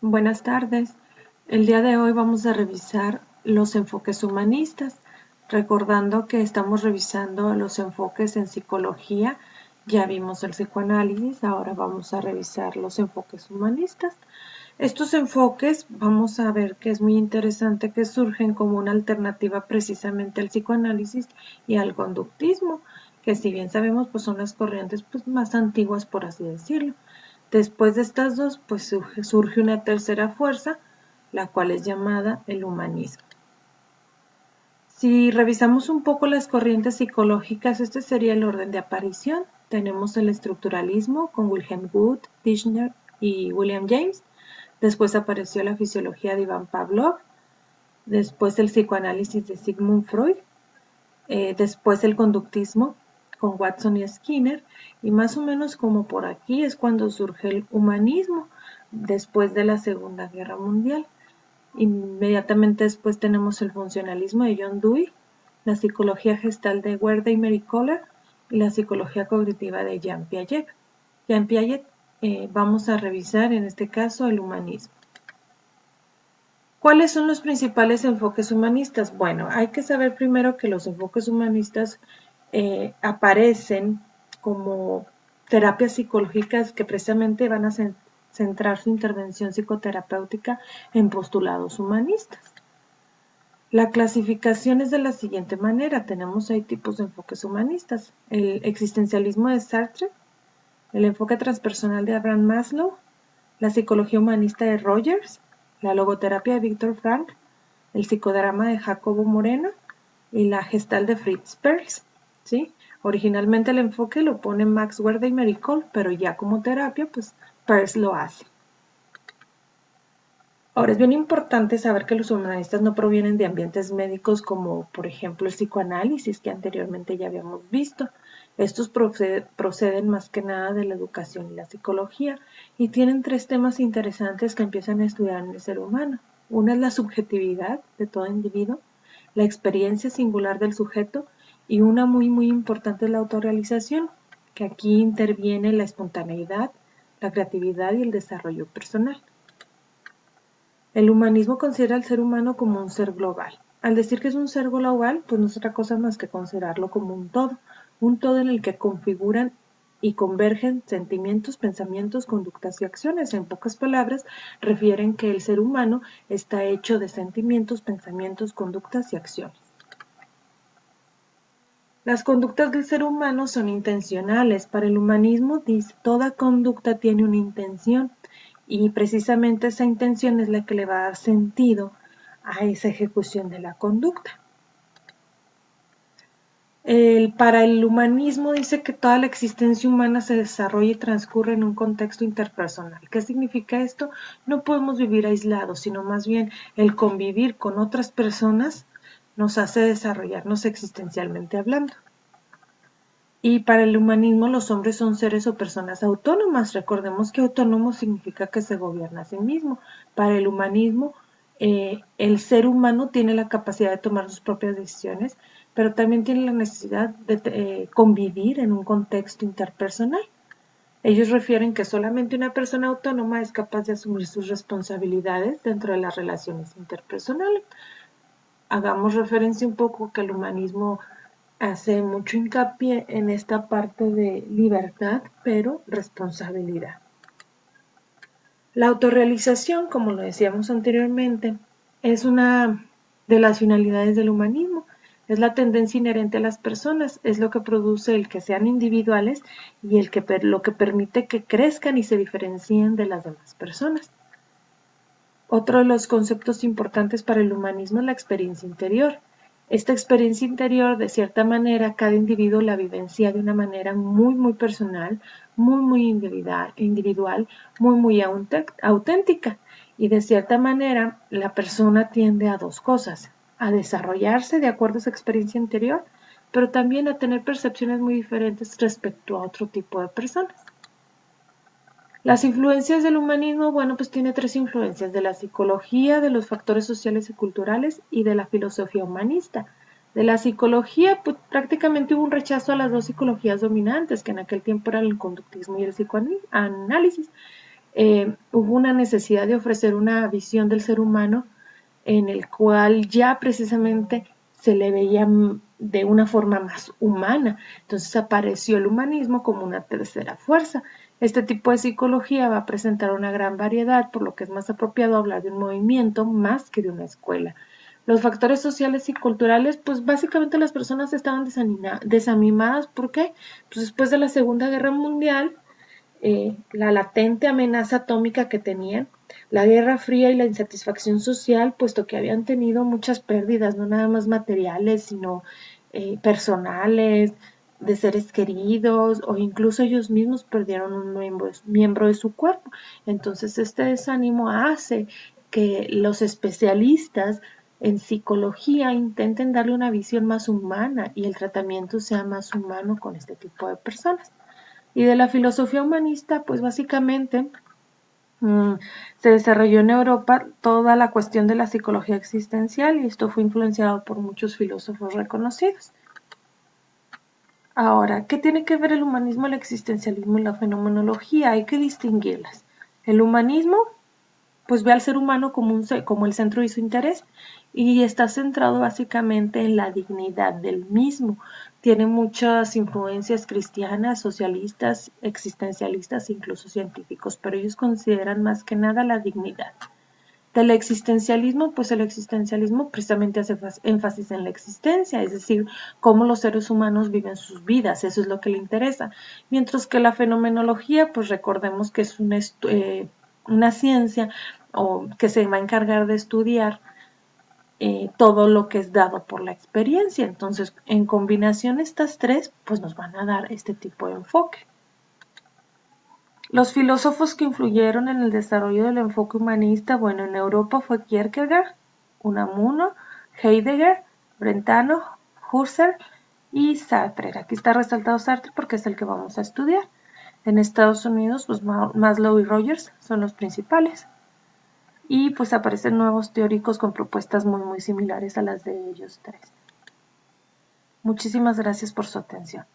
Buenas tardes. El día de hoy vamos a revisar los enfoques humanistas, recordando que estamos revisando los enfoques en psicología. Ya vimos el psicoanálisis, ahora vamos a revisar los enfoques humanistas. Estos enfoques vamos a ver que es muy interesante que surgen como una alternativa precisamente al psicoanálisis y al conductismo, que si bien sabemos pues son las corrientes pues más antiguas, por así decirlo. Después de estas dos pues surge una tercera fuerza, la cual es llamada el humanismo. Si revisamos un poco las corrientes psicológicas, este sería el orden de aparición. Tenemos el estructuralismo con Wilhelm Wundt, Tishner y William James. Después apareció la fisiología de Iván Pavlov, después el psicoanálisis de Sigmund Freud, después el conductismo con Watson y Skinner, y más o menos como por aquí es cuando surge el humanismo, después de la Segunda Guerra Mundial. Inmediatamente después tenemos el funcionalismo de John Dewey, la psicología gestal de Werder y Mary Kohler y la psicología cognitiva de Jean Piaget. Vamos a revisar en este caso el humanismo. ¿Cuáles son los principales enfoques humanistas? Bueno, hay que saber primero que los enfoques humanistas aparecen como terapias psicológicas que precisamente van a centrar su intervención psicoterapéutica en postulados humanistas. La clasificación es de la siguiente manera. Tenemos 6 tipos de enfoques humanistas. El existencialismo de Sartre, el enfoque transpersonal de Abraham Maslow, la psicología humanista de Rogers, la logoterapia de Viktor Frankl, el psicodrama de Jacobo Moreno y la gestal de Fritz Perls, ¿sí? Originalmente el enfoque lo pone Max Werder y Mary Kohler, pero ya como terapia, pues Perls lo hace. Ahora, es bien importante saber que los humanistas no provienen de ambientes médicos como, por ejemplo, el psicoanálisis que anteriormente ya habíamos visto. Estos proceden más que nada de la educación y la psicología y tienen 3 temas interesantes que empiezan a estudiar en el ser humano. Una es la subjetividad de todo individuo, la experiencia singular del sujeto y una muy importante es la autorrealización, que aquí interviene la espontaneidad, la creatividad y el desarrollo personal. El humanismo considera al ser humano como un ser global. Al decir que es un ser global, pues no es otra cosa más que considerarlo como un todo en el que configuran y convergen sentimientos, pensamientos, conductas y acciones. En pocas palabras, refieren que el ser humano está hecho de sentimientos, pensamientos, conductas y acciones. Las conductas del ser humano son intencionales. Para el humanismo dice, toda conducta tiene una intención y precisamente esa intención es la que le va a dar sentido a esa ejecución de la conducta. Para el humanismo dice que toda la existencia humana se desarrolla y transcurre en un contexto interpersonal. ¿Qué significa esto? No podemos vivir aislados, sino más bien el convivir con otras personas nos hace desarrollarnos existencialmente hablando. Y para el humanismo los hombres son seres o personas autónomas. Recordemos que autónomo significa que se gobierna a sí mismo. Para el humanismo, el ser humano tiene la capacidad de tomar sus propias decisiones, pero también tiene la necesidad de convivir en un contexto interpersonal. Ellos refieren que solamente una persona autónoma es capaz de asumir sus responsabilidades dentro de las relaciones interpersonales. Hagamos referencia un poco que el humanismo hace mucho hincapié en esta parte de libertad, pero responsabilidad. La autorrealización, como lo decíamos anteriormente, es una de las finalidades del humanismo. Es la tendencia inherente a las personas, es lo que produce el que sean individuales y lo que permite que crezcan y se diferencien de las demás personas. Otro de los conceptos importantes para el humanismo es la experiencia interior. Esta experiencia interior, de cierta manera, cada individuo la vivencia de una manera muy personal, muy individual, muy auténtica. Y de cierta manera, la persona tiende a 2 cosas, a desarrollarse de acuerdo a su experiencia interior, pero también a tener percepciones muy diferentes respecto a otro tipo de personas. Las influencias del humanismo, bueno, pues tiene 3 influencias, de la psicología, de los factores sociales y culturales y de la filosofía humanista. De la psicología, pues prácticamente hubo un rechazo a las 2 psicologías dominantes, que en aquel tiempo eran el conductismo y el psicoanálisis. hubo una necesidad de ofrecer una visión del ser humano en el cual ya precisamente se le veía de una forma más humana. Entonces apareció el humanismo como una tercera fuerza. Este tipo de psicología va a presentar una gran variedad, por lo que es más apropiado hablar de un movimiento más que de una escuela. Los factores sociales y culturales, pues básicamente las personas estaban desanimadas. ¿Por qué? Pues después de la Segunda Guerra Mundial, la latente amenaza atómica que tenían, la Guerra Fría y la insatisfacción social, puesto que habían tenido muchas pérdidas, no nada más materiales, sino personales, de seres queridos, o incluso ellos mismos perdieron un miembro de su cuerpo. Entonces este desánimo hace que los especialistas en psicología intenten darle una visión más humana y el tratamiento sea más humano con este tipo de personas. Y de la filosofía humanista, pues básicamente se desarrolló en Europa toda la cuestión de la psicología existencial y esto fue influenciado por muchos filósofos reconocidos. Ahora, ¿qué tiene que ver el humanismo, el existencialismo y la fenomenología? Hay que distinguirlas. El humanismo pues ve al ser humano como el centro de su interés y está centrado básicamente en la dignidad del mismo. Tiene muchas influencias cristianas, socialistas, existencialistas e incluso científicos, pero ellos consideran más que nada la dignidad. Del existencialismo, pues el existencialismo precisamente hace énfasis en la existencia, es decir, cómo los seres humanos viven sus vidas, eso es lo que le interesa. Mientras que la fenomenología, pues recordemos que es una ciencia o que se va a encargar de estudiar todo lo que es dado por la experiencia. Entonces, en combinación estas tres, pues nos van a dar este tipo de enfoque. Los filósofos que influyeron en el desarrollo del enfoque humanista, bueno, en Europa fue Kierkegaard, Unamuno, Heidegger, Brentano, Husserl y Sartre. Aquí está resaltado Sartre porque es el que vamos a estudiar. En Estados Unidos, pues Maslow y Rogers son los principales. Y pues aparecen nuevos teóricos con propuestas muy similares a las de ellos tres. Muchísimas gracias por su atención.